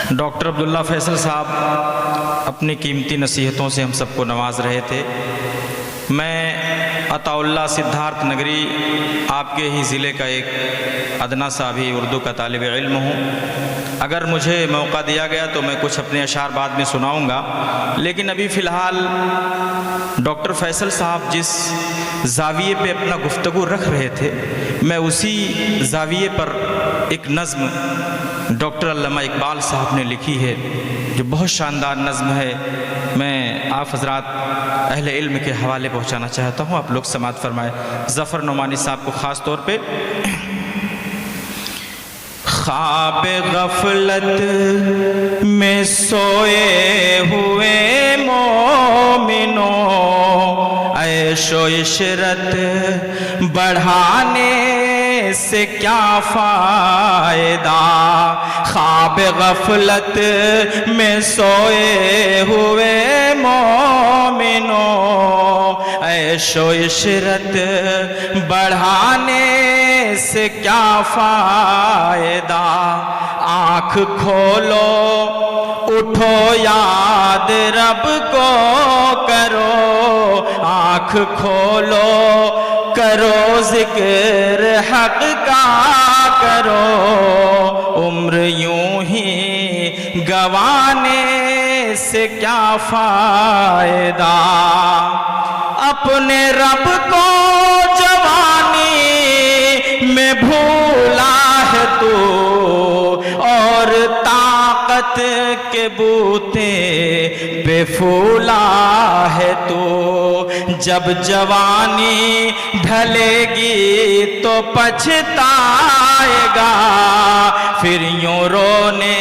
Doctor عبداللہ فیصل صاحب اپنی قیمتی نصیحتوں سے ہم سب کو نواز رہے تھے۔ میں عطا اللہ سدھارتھ نگری آپ کے ہی ضلع کا ایک ادنا سا بھی اردو کا طالب علم ہوں۔ اگر مجھے موقع دیا گیا تو میں کچھ اپنے اشعار بعد میں سناؤں گا، لیکن ابھی فی الحال ڈاکٹر فیصل صاحب جس زاویے پہ اپنا گفتگو رکھ رہے تھے، میں اسی زاویے پر ایک نظم ڈاکٹر علامہ اقبال صاحب نے لکھی ہے جو بہت شاندار نظم ہے، میں آپ حضرات اہل علم کے حوالے پہنچانا چاہتا ہوں، آپ لوگ سماعت فرمائے۔ ظفر نعمانی صاحب کو خاص طور پہ۔ خواب غفلت میں سوئے ہوئے مومنوں، عیش و عشرت بڑھانے سے کیا فائدہ؟ خواب غفلت میں سوئے ہوئے مومنوں، عیش و عشرت بڑھانے سے کیا فائدہ؟ آنکھ کھولو اٹھو یاد رب کو کرو، آنکھ کھولو کرو ذکر حق کا کرو، عمر یوں ہی گوانے سے کیا فائدہ؟ اپنے رب کو جوانی میں بھولا ہے تو، اور طاقت کے بوتے پہ پھولا ہے تو، جب جوانی ڈھلے گی تو پچھتائے گا، پھر یوں رونے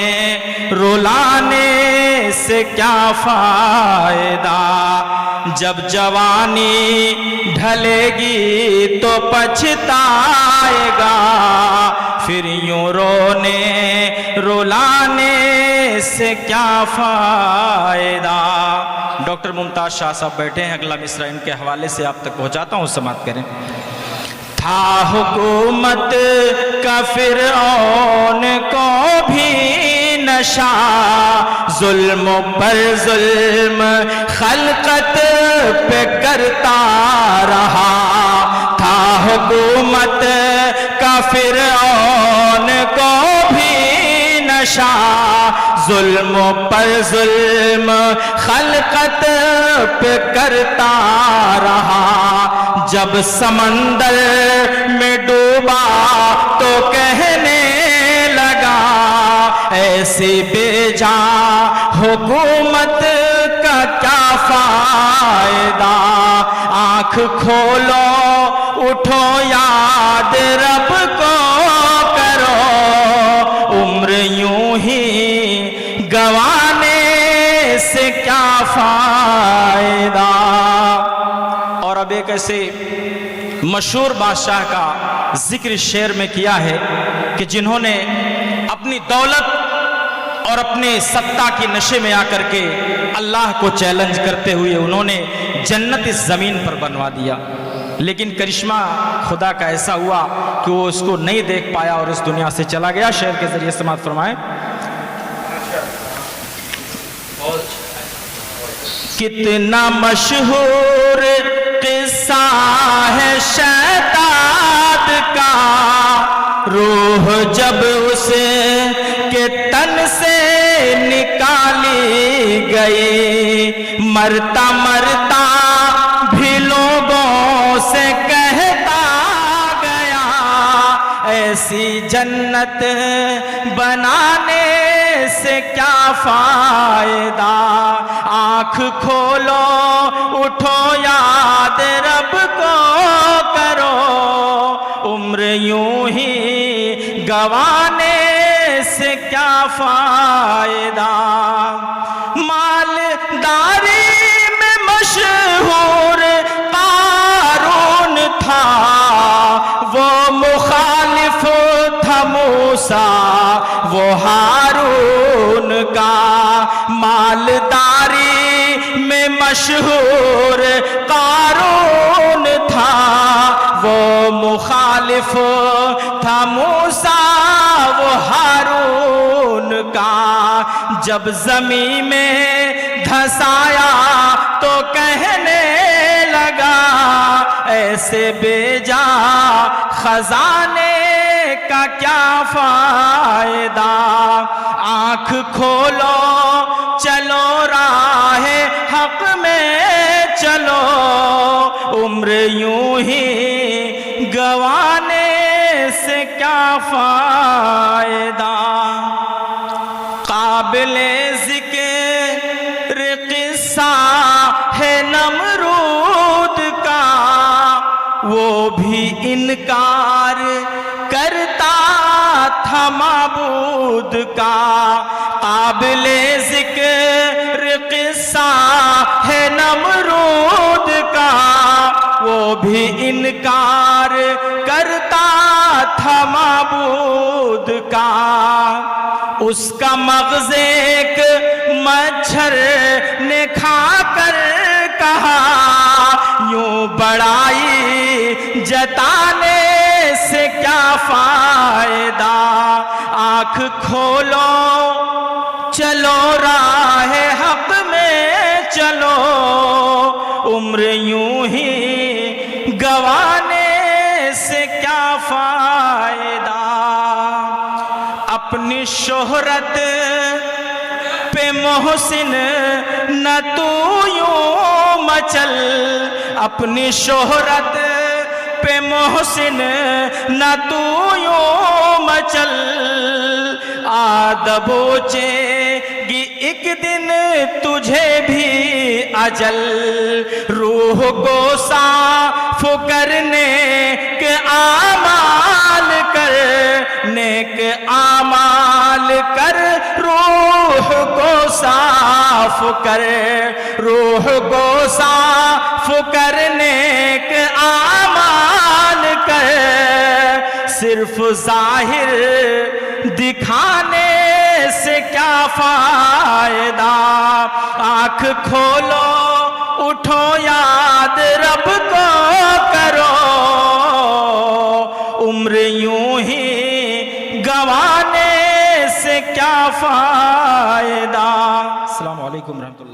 رلانے سے کیا فائدہ؟ جب جوانی ڈھلے گی تو پچھتائے گا، پھر یوں رونے رلانے سے کیا فائدہ؟ ڈاکٹر ممتاز شاہ صاحب بیٹھے ہیں، اگلا مصرع ان کے حوالے سے آپ تک پہنچاتا ہوں، سماعت کریں۔ تھا حکومت کا فرعون کو بھی نشہ، ظلم پر ظلم خلقت پہ کرتا رہا، تھا حکومت کا فرعون کو بھی نشہ، ظلم پر ظلم خلقت پہ کرتا رہا، جب سمندر میں ڈوبا تو کہنے لگا، ایسی بے جان حکومت کا کیا فائدہ؟ آنکھ کھولو اٹھو یاد رب کو کرو، عمر یوں ہی گوانے سے کیا فائدہ؟ اور اب ایک ایسے مشہور بادشاہ کا ذکر شعر میں کیا ہے کہ جنہوں نے اپنی دولت اور اپنے سطح کی نشے میں آ کر کے اللہ کو چیلنج کرتے ہوئے انہوں نے جنت اس زمین پر بنوا دیا، لیکن کرشمہ خدا کا ایسا ہوا کہ وہ اس کو نہیں دیکھ پایا اور اس دنیا سے چلا گیا۔ شعر کے ذریعے سماعت فرمائیں۔ کتنا مشہور قصہ ہے شیطان کا، روح جب اسے کے تن سے نکالی گئی، مرتا مرتا بھی لوگوں سے کہتا گیا، ایسی جنت بنانے سے کیا فائدہ؟ آنکھ کھولو اٹھو یاد رب کو کرو، عمر یوں ہی گوانے سے کیا فائدہ؟ مالداری میں مشہور قارون تھا، وہ مخالف تھا موسیٰ وہ ہارون کا، مالداری میں مشہور قارون تھا، وہ مخالف تھا موسیٰ وہ ہارون کا، جب زمین میں دھسایا تو کہنے لگا ایسے بے جا خزانے کا کیا فائدہ، آنکھ کھولو چلو راہ حق میں چلو، عمر یوں ہی گوانے سے کیا فائدہ۔ قابل ذکر قصہ ہے نمرود کا، وہ بھی انکار کرتا تھا معبود کا۔ قابل ذکر قصہ ہے نمرود کا، وہ بھی انکار کرتا تھا معبود کا۔ اس کا مغز ایک مچھر نے کھا کر کہا، یوں بڑائی جتانے سے کیا فائدہ، آنکھ کھولو چلو راہ حق میں چلو، عمر یوں ہی گوانے سے کیا فائدہ۔ اپنی شہرت پہ محسن نہ تو یوں مچل، اپنی شہرت پہ محسن نہ تو یوں مچل، آدبوچے گی ایک دن تجھے بھی اجل، روح کو صاف کرنے کے اعمال کر، نیک اعمال کر، روح کو صاف کر، روح کو صاف کرنے کے اعمال کر، صرف ظاہر دکھانے سے کیا فائدہ، آنکھ کھولو اٹھو یاد رب کو کرو، عمر یوں ہی گوانے سے کیا فائدہ۔ السلام علیکم ورحمۃ اللہ۔